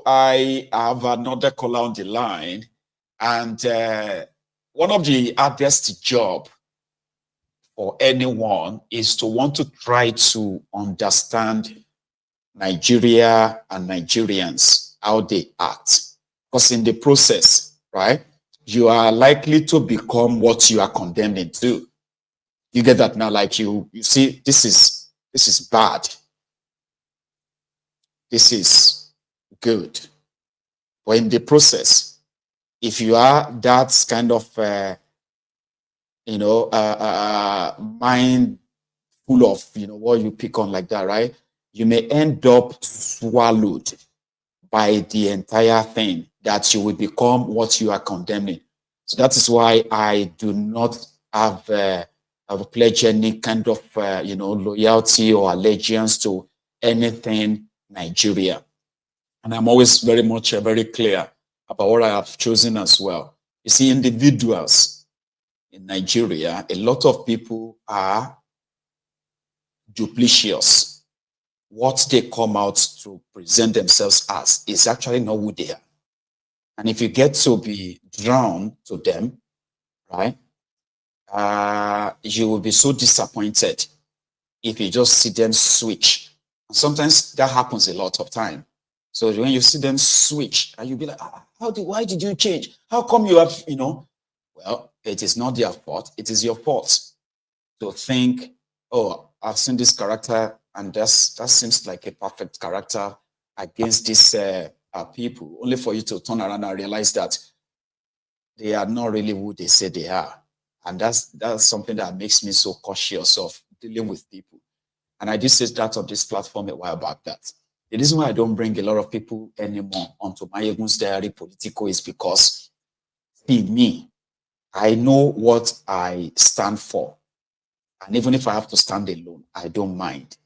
I have another caller on the line, and one of the hardest job for anyone is to want to try to understand Nigeria and Nigerians, how they act. Because in the process, right, you are likely to become what you are condemning to. You get that now? Like you see, this is bad. This is good. But in the process, if you are that kind of, mind full of, what you pick on like that, right? You may end up swallowed by the entire thing that you will become what you are condemning. So that is why I do not have pledged any kind of, loyalty or allegiance to anything Nigeria. And I'm always very much very clear about what I have chosen as well. You see, individuals in Nigeria, a lot of people are duplicitous. What they come out to present themselves as is actually not who they are. And if you get to be drawn to them, right, you will be so disappointed if you just see them switch. And sometimes that happens a lot of time. So when you see them switch, and you'll be like, why did you change? How come you have, Well, it is not their fault. It is your fault to think, oh, I've seen this character, and that seems like a perfect character against these people, only for you to turn around and realize that they are not really who they say they are. And that's something that makes me so cautious of dealing with people. And I did say that on this platform a while back, that the reason why I don't bring a lot of people anymore onto my Egun's Diary Politico is because, see, me, I know what I stand for. And even if I have to stand alone, I don't mind.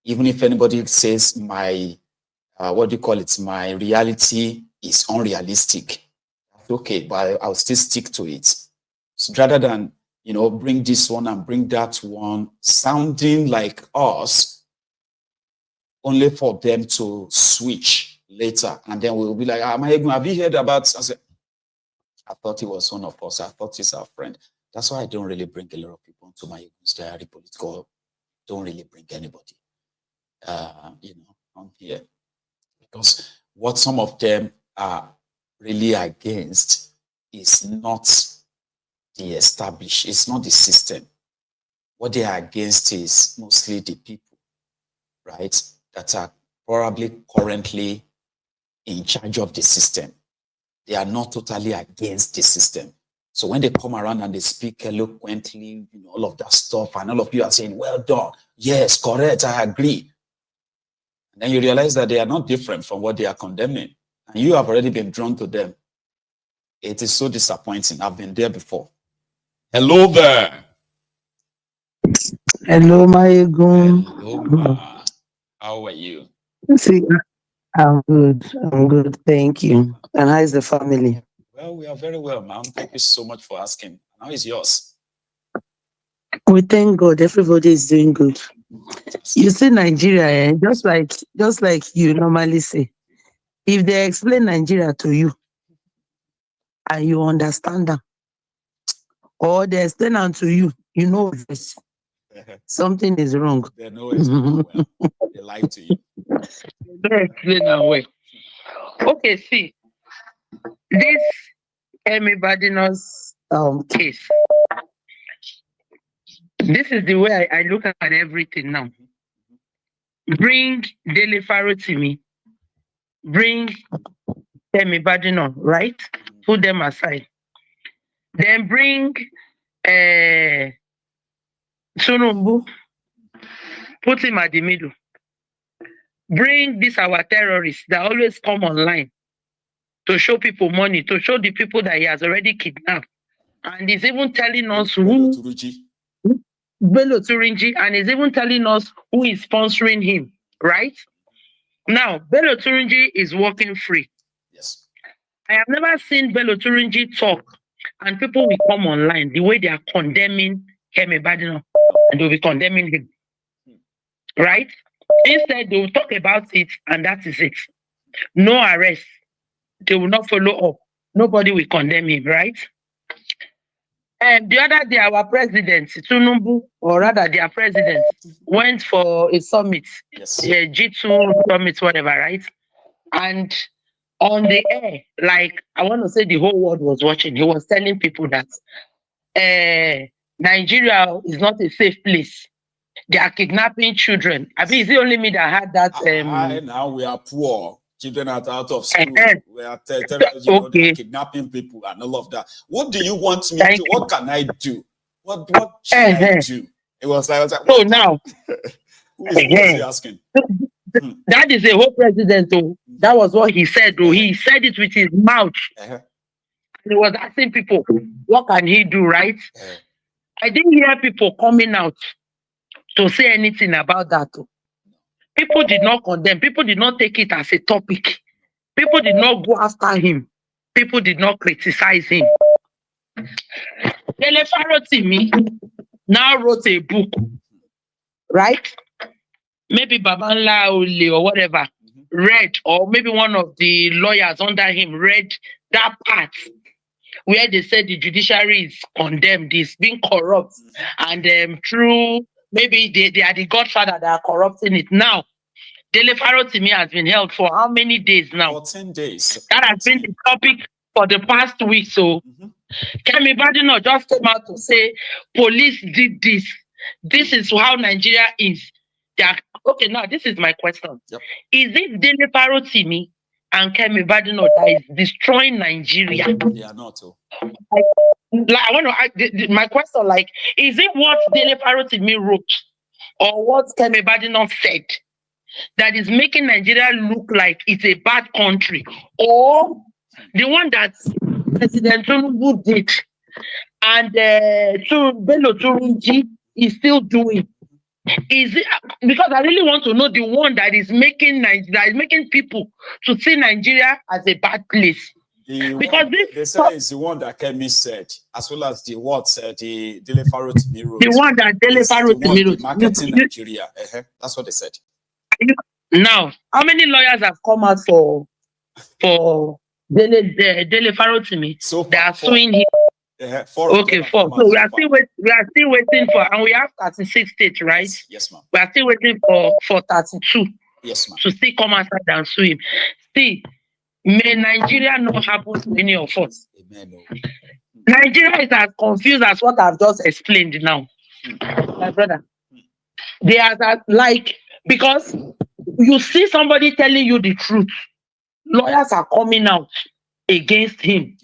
Even if anybody says my, my reality is unrealistic, that's okay, but I'll still stick to it. So rather than, bring this one and bring that one, sounding like us, only for them to switch later. And then we'll be like, have you heard about, I thought he was one of us. I thought he's our friend. That's why I don't really bring a lot of people into my Diary Political. Don't really bring anybody, on here. Because what some of them are really against is not the established, it's not the system. What they are against is mostly the people, right, that are probably currently in charge of the system. They are not totally against the system. So when they come around and they speak eloquently, all of that stuff, and all of you are saying, well done, yes, correct, I agree. And then you realize that they are not different from what they are condemning. And you have already been drawn to them. It is so disappointing. I've been there before. Hello there. Hello, my Egun. Hello, ma. How are you? See, I'm good. I'm good. Thank you. And how is the family? Well, we are very well, ma'am. Thank you so much for asking. How is yours? We thank God. Everybody is doing good. You see, Nigeria, just like you normally say, if they explain Nigeria to you and you understand them, or they explain them to you, you know this. Something is wrong. They know explain well. They lie to you. They explain them well. Okay, see, this Emi Badino's case. This is the way I look at everything now. Bring Dele Faro to me. Bring Emi Badino, right? Put them aside. Then bring Sunumbu. Put him at the middle. Bring this our terrorists that always come online to show people money, to show the people that he has already kidnapped. And he's even telling us who Bello Turinji, and he's even telling us who is sponsoring him, right? Now, Bello Turinji is working free. Yes. I have never seen Bello Turinji talk and people will come online the way they are condemning Kemi Badino, and they'll be condemning him, right? Instead, they will talk about it and that is it. No arrest. They will not follow up. Nobody will condemn him, right? And the other day, our president, Tinubu, or rather their president, went for a summit, Yes. a G2 summit, whatever, right? And on the air, like I want to say the whole world was watching, he was telling people that Nigeria is not a safe place. They are kidnapping children. I mean, is it only me that had that? Now we are poor. Children are out of school. We are, they are kidnapping people and all of that. What do you want me to? What can I do? What should I do? It was like, so now, who is he asking? That is a whole president. Oh, that was what he said. Oh, he said it with his mouth. He was asking people, what can he do, right? I didn't hear people coming out to say anything about that. Oh. People did not condemn. People did not take it as a topic. People did not go after him. People did not criticize him. Dele Farotimi now wrote a book, right? Maybe Babanla Ole or whatever read, or maybe one of the lawyers under him read that part where they said the judiciary is condemned, is being corrupt, and through maybe they are the godfather that are corrupting it. Now, Dele Farotimi has been held for how many days now? 14 days. That has been the topic for the past week. So, Kemi Badino just came out to say, police did this. This is how Nigeria is. Okay, now this is my question. Yep. Is it Dele Farotimi and Kemi Badino that is destroying Nigeria? They are not. Oh. I want to. My question, like, is it what Dele Farotimi wrote or what Kemi Badino said that is making Nigeria look like it's a bad country, or the one that President Tinubu did and Bello Turunji is still doing? Is it because I really want to know the one that is making people to see Nigeria as a bad place? Because they say it's the one that Kemi said, as well as the what the Dele Farotimi wrote. The one that Dele Farotimi wrote, marketing Nigeria. That's what they said. Now, how many lawyers have come out for Dele Farotimi? So far, they are suing him. Four. So we are still waiting for, and we have 36 states, right? Yes, ma'am. We are still waiting for 32. Yes, ma'am. To still come outside and sue him. See, may Nigeria not happen to any of us. Amen. Nigeria is as confused as what I've just explained now. My brother. They are like, because you see somebody telling you the truth, lawyers are coming out against him.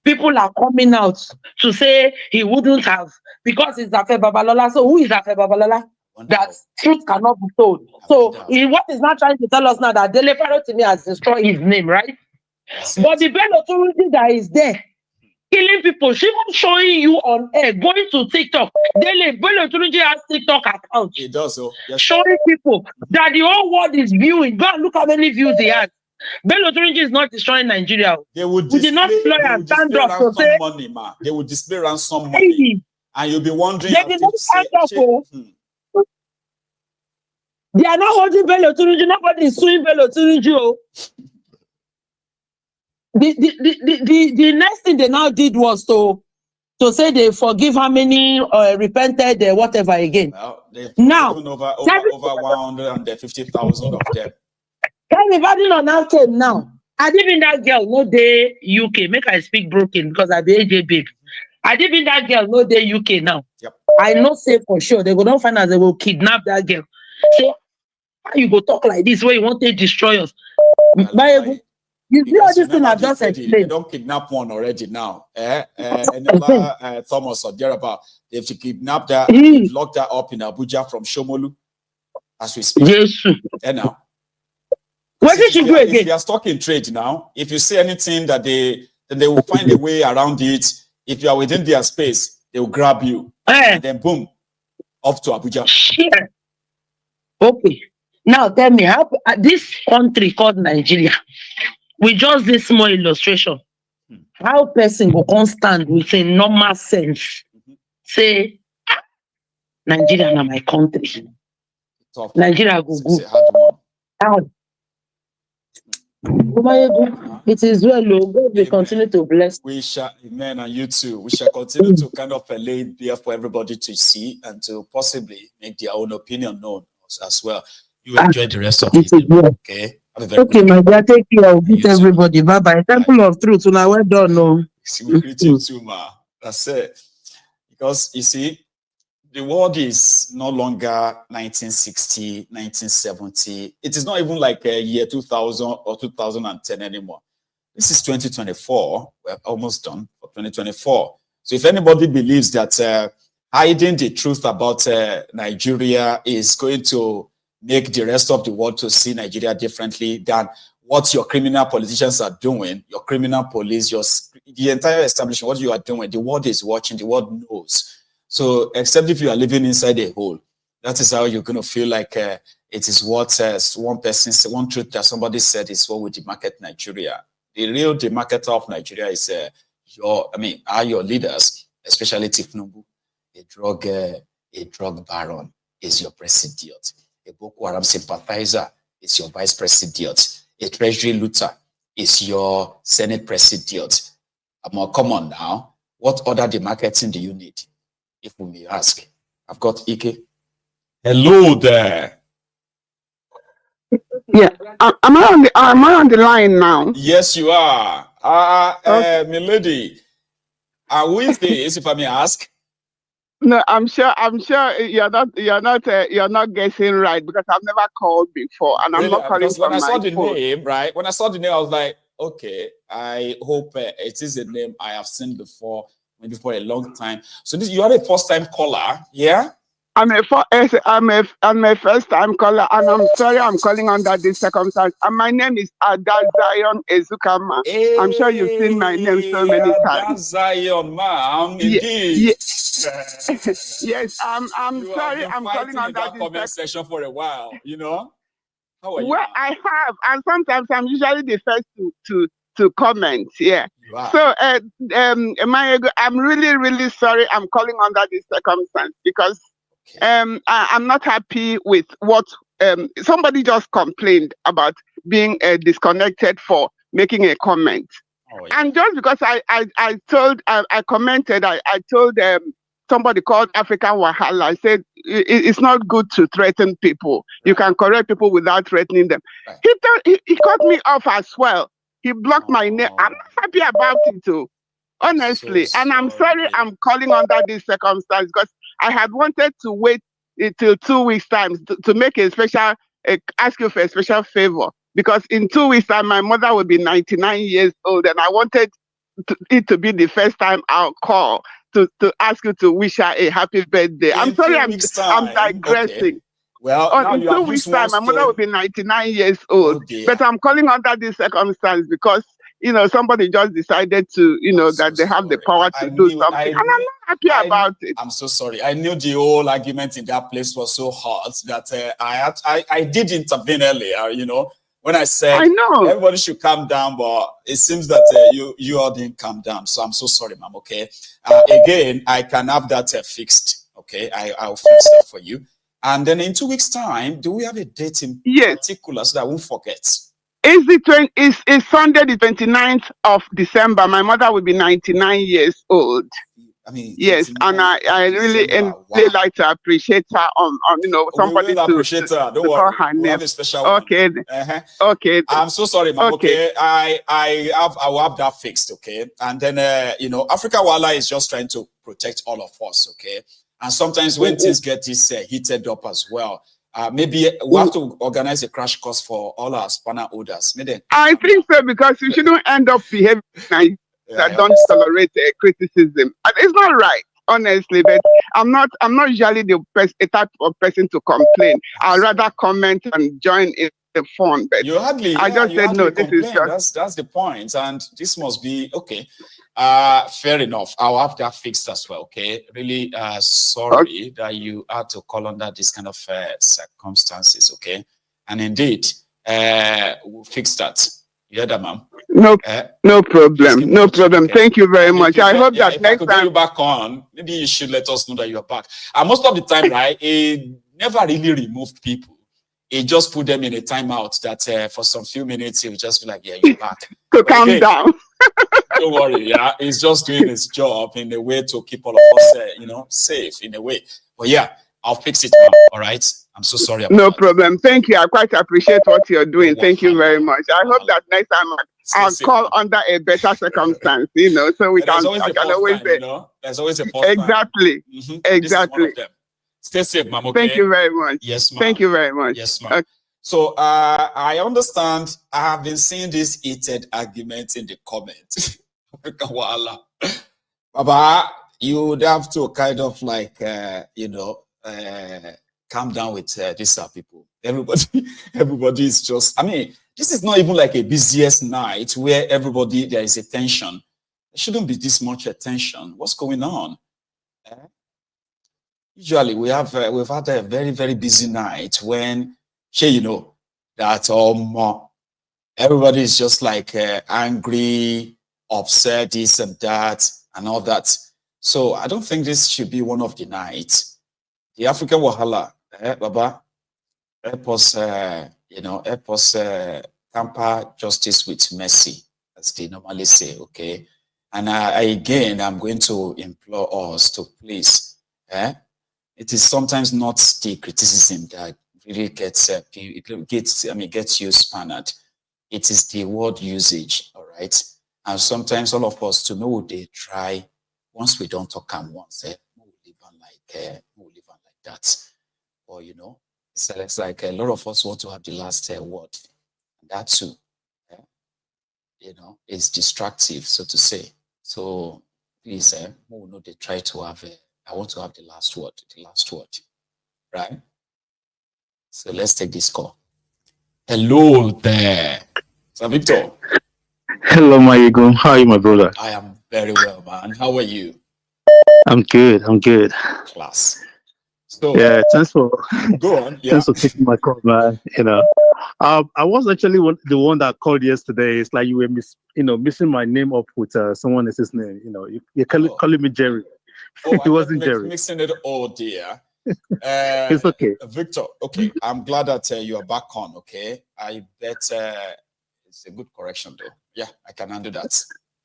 People are coming out to say he wouldn't have, because it's Afe Babalola. So who is Afe Babalola? That truth cannot be told. So what is not trying to tell us now that Dele Farotimi has destroyed his name, right? But the Bello Turunji that is there, killing people, she even showing you on air, going to TikTok. Bello Turunji has TikTok account. He does so. Yes. Showing people that the whole world is viewing. Go and look how many views he has. Bello Turunji is not destroying Nigeria. They would display ransom money, man. They would display ransom money. And you'll be wondering. They are not holding Bello Turunji. Nobody is suing Bello Turunji. The next thing they now did was to say they forgive how many repented whatever again. Well, they've now over 150,000 of them. Everybody now came now. I did been that girl no day UK. Make I speak broken because I be AJ babe. I did been that girl no day UK now. Yep. I know say for sure they will not find out, they will kidnap that girl. So how you go talk like this where you want to destroy us? You see all this thing I've just explained. They don't kidnap one already now. Thomas or thereabout. They've kidnapped her. They've locked her up in Abuja from Shomolu as we speak. Yes. And now. What did you do again? If you are stuck in trade now, if you say anything that they will find a way around it. If you are within their space, they will grab you. And then boom, off to Abuja. Yeah. Okay. Now tell me how this country called Nigeria, with just this small illustration, how person will stand with a normal sense, say, Nigeria na my country. Nigeria go good. It is well, Lord. God will Amen. continue to bless. We shall, amen, and you too. We shall continue to kind of lay it there for everybody to see and to possibly make their own opinion known as well. You enjoy the rest of the It is evening, well. okay? Have a very Okay, good my day. dear, take care. I'll And greet you too. everybody. Bye bye. Bye. Temple of Truth. Now, well done. No. See, we greet you too, ma. That's it. Because you see, the world is no longer 1960, 1970. It is not even like a year 2000 or 2010 anymore. This is 2024. We're almost done for 2024. So if anybody believes that hiding the truth about Nigeria is going to make the rest of the world to see Nigeria differently than what your criminal politicians are doing, your criminal police, the entire establishment, what you are doing, the world is watching, the world knows. So except if you are living inside a hole, that is how you're going to feel like it is what one person, one truth that somebody said is what would demarket Nigeria. The real demarketer of Nigeria is are your leaders, especially Tifnubu, a drug baron is your president. A Boko Haram sympathizer is your vice president. A treasury looter is your Senate president. Come on now. What other demarketing do you need? If we may ask. I've got Ike. Hello there. Yeah. Am I on the line now? Yes, you are. My lady. Who is this, if I may ask? No, I'm sure you're not guessing right because I've never called before and I'm Really? not calling Because when from I saw my the phone. name, right? When I saw the name, I was like, okay, I hope it is a name I have seen before, maybe for a long time. So you are a first-time caller, yeah? I'm a first time caller and I'm sorry I'm calling under this circumstance. And my name is Adazion Ezukama. Hey, I'm sure you've seen my name so many times. Zion, ma'am, indeed. Yes, I'm sorry I'm calling under that comment section for a while, you know? How are you? Well, I have, and sometimes I'm usually the first to comment. Yeah. So, I'm really, really sorry. I'm calling under this circumstance because I'm not happy with what somebody just complained about being disconnected for making a comment. Oh, yeah. And just because I commented, I told somebody called African Wahala. I said it's not good to threaten people. Right. You can correct people without threatening them. Right. He cut me off as well. He blocked my name. I'm not happy about it too, honestly. So and I'm sorry I'm calling under this circumstance because I had wanted to wait till 2 weeks time to make a special ask you for a special favor because in 2 weeks time my mother will be 99 years old and I wanted it to be the first time I'll call to ask you to wish her a happy birthday. I'm sorry, I'm digressing. Okay. Well, in 2 weeks time, my mother will be 99 years old. But I'm calling under this circumstance because somebody just decided to, that they have the power to do something. And I'm not happy about it. I'm so sorry. I knew the whole argument in that place was so hot that I did intervene earlier, when I said everybody should calm down, but it seems that you all didn't calm down. So I'm so sorry, ma'am. Okay. Again, I can have that fixed. Okay. I'll fix that for you. And then in 2 weeks' time, do we have a date in particular so that I won't forget? It's Sunday, the 29th of December. My mother will be 99 years old. I mean, yes, and I really like to appreciate her on somebody to appreciate her. Don't worry, call her name. Have a special okay. One. Okay. I'm so sorry, ma'am. Okay, I will have that fixed. Okay, and then Africa Wala is just trying to protect all of us. Okay, and sometimes when things get this heated up as well. Maybe we have to organize a crash course for all our spanner holders. I think so because you shouldn't end up behaving like that. Don't tolerate criticism. It's not right, honestly. But I'm not usually the type of person to complain. I'd rather comment and join in the fun. But you hardly. I just said no. This is just that's the point, and this must be okay. Fair enough. I'll have that fixed as well. Okay. Really sorry that you had to call under this kind of circumstances. Okay. And indeed, we'll fix that. You heard that, ma'am? No problem. No problem. Okay. Thank you very much. I hope that next time get you back on, maybe you should let us know that you're back. And most of the time, right, it never really removed people. He just put them in a timeout that for some few minutes he will just be like, yeah, you're back. So calm down. Don't worry, yeah. He's just doing his job in a way to keep all of us, safe in a way. But yeah, I'll fix it now. All right. I'm so sorry about No that. problem. Thank you. I quite appreciate what you're doing. Thank you very much. I hope that next time I'll call under a better circumstance, so we can. I can always say. There's always a first exactly. Time. Exactly. Stay safe, ma'am. Okay? Thank you very much. Yes, ma'am. Thank you very much. Yes, ma'am. Okay. So I understand. I have been seeing this heated argument in the comments. Baba, you would have to kind of like, calm down with these people. Everybody is just, this is not even like a busiest night where there is a tension. There shouldn't be this much attention. What's going on? Usually we've had a very, very busy night when, that everybody is just like angry, upset, this and that, and all that. So I don't think this should be one of the nights. The African Wahala, Baba, help us, tamper justice with mercy, as they normally say, okay? And I'm going to implore us to please, it is sometimes not the criticism that really gets you spanned. It is the word usage, all right? And sometimes all of us to know they try. Once we don't talk and once, we'll live on like that. Or it's like a lot of us want to have the last word. And that too, is destructive, so to say. So please, we know they try to have I want to have the last word, right? So let's take this call. Hello there, Sir Victor. Hello, my ego. How are you, my brother? I am very well, man. How are you? I'm good. Class. So yeah, thanks for go on. Yeah. Thanks for taking my call, man. I was actually the one that called yesterday. It's like you were missing my name up with someone else's name. You're calling me Jerry. It wasn't Jerry. Mixing it. Oh dear. It's okay, Victor. Okay, I'm glad that you are back on. Okay, I bet it's a good correction though. Yeah, I can handle that.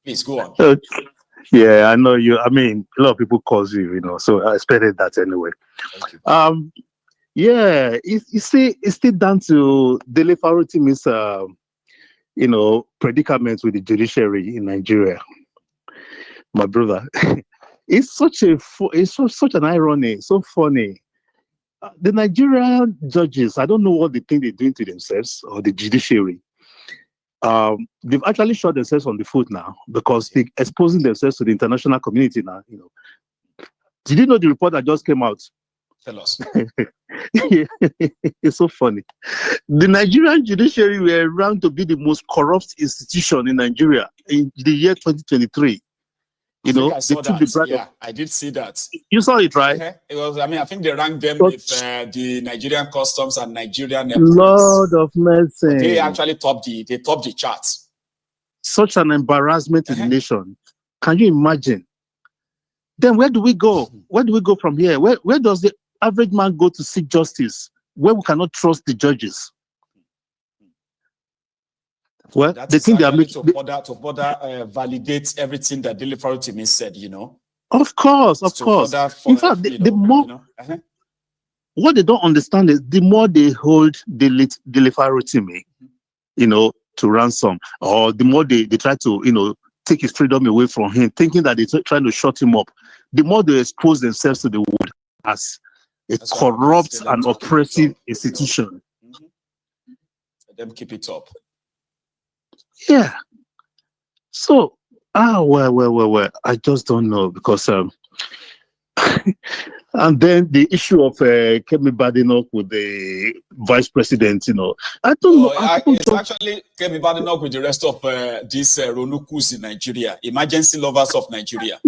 Please go on. Yeah, I know you. A lot of people calls you, so I expected that anyway. Thank you. Yeah, it's still down to Delivery Team's predicament with the judiciary in Nigeria. My brother, it's such an irony, so funny. The Nigerian judges, I don't know what they think they're doing to themselves or the judiciary. They've actually shot themselves on the foot now because they're exposing themselves to the international community now. Did you know the report that just came out? Tell us. It's so funny. The Nigerian judiciary were ranked to be the most corrupt institution in Nigeria in the year 2023. I saw that. Yeah, I did see that. You saw it, right? It was. I think they ranked them with the Nigerian customs and Nigerian Lord of mercy. They actually topped the charts. Such an embarrassment to the nation. Can you imagine? Then where do we go? Where do we go from here? Where does the average man go to seek justice? Where we cannot trust the judges? Well, they think they are making to further validate everything that Delivery Team said. Of course. In fact, the more what they don't understand is the more they hold Delivery Team, to ransom, or the more they try to take his freedom away from him, thinking that they're trying to shut him up, the more they expose themselves to the world as a corrupt and oppressive institution. Let them keep it up. Yeah. So, well, I just don't know because and then the issue of Kemi Badenoch with the vice president, I don't know. It's actually Kemi Badenoch with the rest of these Ronukus in Nigeria, emergency lovers of Nigeria.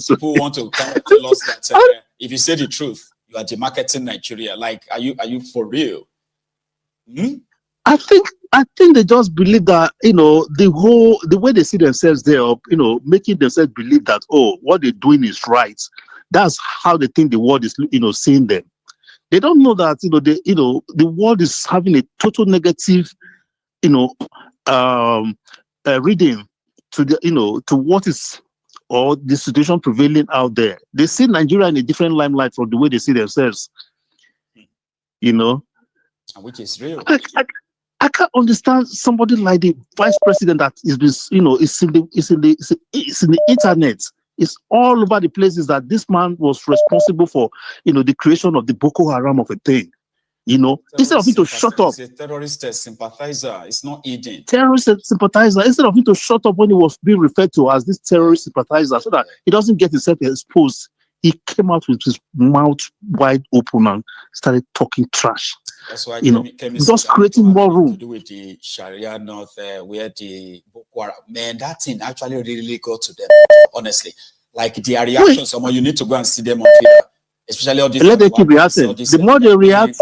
People want to tell us that if you say the truth, you are demarketing Nigeria. Like, are you for real? I think they just believe that the way they see themselves there, making themselves believe that what they're doing is right. That's how they think the world is seeing them. They don't know that the world is having a total negative, reading to to what is or the situation prevailing out there. They see Nigeria in a different limelight from the way they see themselves. Which is real. I can't understand somebody like the vice president that is in the internet. It's all over the places that this man was responsible for, the creation of the Boko Haram of a thing. Instead of him to shut up. He's a terrorist sympathizer. It's not hidden. Terrorist sympathizer. Instead of him to shut up when he was being referred to as this terrorist sympathizer, so that he doesn't get himself exposed, he came out with his mouth wide open and started talking trash. That's why just creating more room to do with the Sharia North, where the Boko Haram, man, that thing actually really got to them. Honestly, like their reaction. Someone you need to go and see them on Twitter, especially all these. Let them keep reacting. The more they react,